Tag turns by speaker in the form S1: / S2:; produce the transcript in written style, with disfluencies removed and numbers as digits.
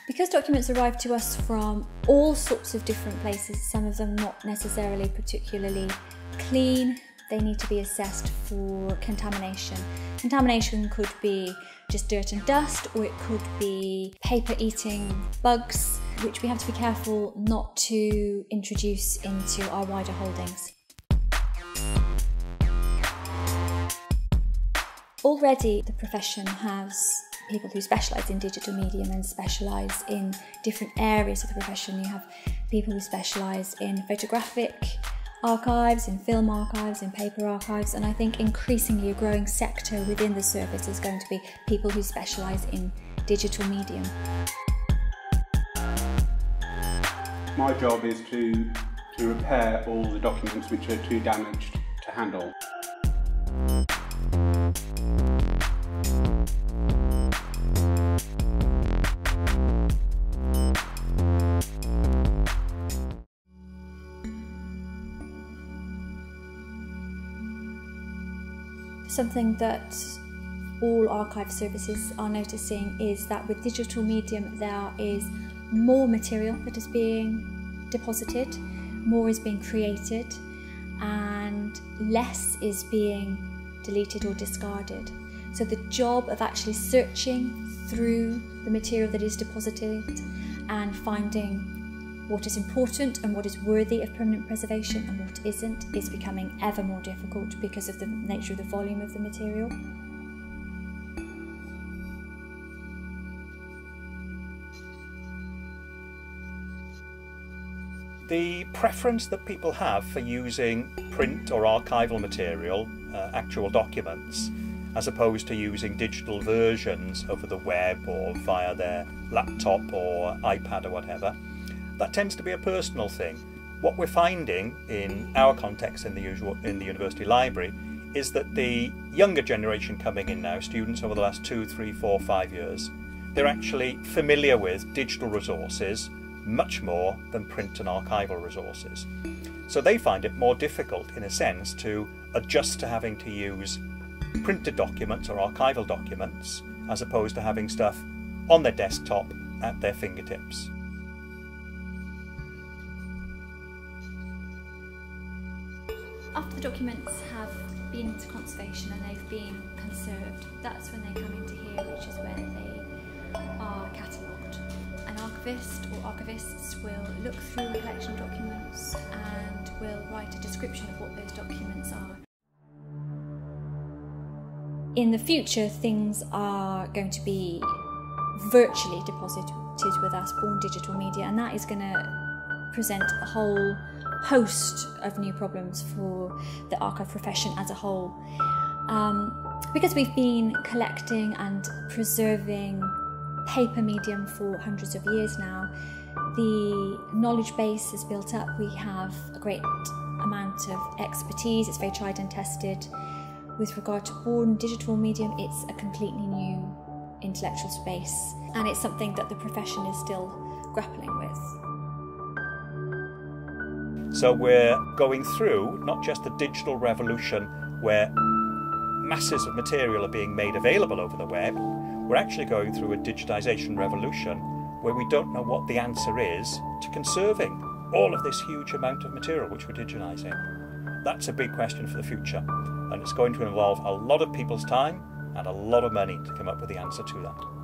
S1: Because documents arrive to us from all sorts of different places, some of them not necessarily particularly clean, they need to be assessed for contamination. Contamination could be just dirt and dust, or it could be paper-eating bugs, which we have to be careful not to introduce into our wider holdings. Already the profession has people who specialise in digital medium and specialise in different areas of the profession. You have people who specialise in photographic archives, in film archives, in paper archives, and I think increasingly a growing sector within the service is going to be people who specialise in digital medium.
S2: My job is to repair all the documents which are too damaged to handle.
S1: Something that all archive services are noticing is that with digital medium there is more material that is being deposited, more is being created, and less is being deleted or discarded. So the job of actually searching through the material that is deposited and finding what is important and what is worthy of permanent preservation and what isn't is becoming ever more difficult because of the nature of the volume of the material.
S3: The preference that people have for using print or archival material, actual documents, as opposed to using digital versions over the web or via their laptop or iPad or whatever, that tends to be a personal thing. What we're finding in our context in the university library is that the younger generation coming in now, students over the last 2, 3, 4, 5 years, they're actually familiar with digital resources much more than print and archival resources. So they find it more difficult, in a sense, to adjust to having to use printed documents or archival documents as opposed to having stuff on their desktop at their fingertips.
S1: After the documents have been into conservation and they've been conserved, that's when they come into here, which is where they are catalogued. An archivist or archivists will look through a collection of documents and will write a description of what those documents are. In the future, things are going to be virtually deposited with us, born digital media, and that is going to present a whole host of new problems for the archive profession as a whole. Because we've been collecting and preserving paper medium for hundreds of years now, the knowledge base is built up. We have a great amount of expertise. It's very tried and tested. With regard to born digital medium, it's a completely new intellectual space, and it's something that the profession is still grappling with.
S3: So we're going through not just the digital revolution where masses of material are being made available over the web, we're actually going through a digitization revolution where we don't know what the answer is to conserving all of this huge amount of material which we're digitizing. That's a big question for the future, and it's going to involve a lot of people's time and a lot of money to come up with the answer to that.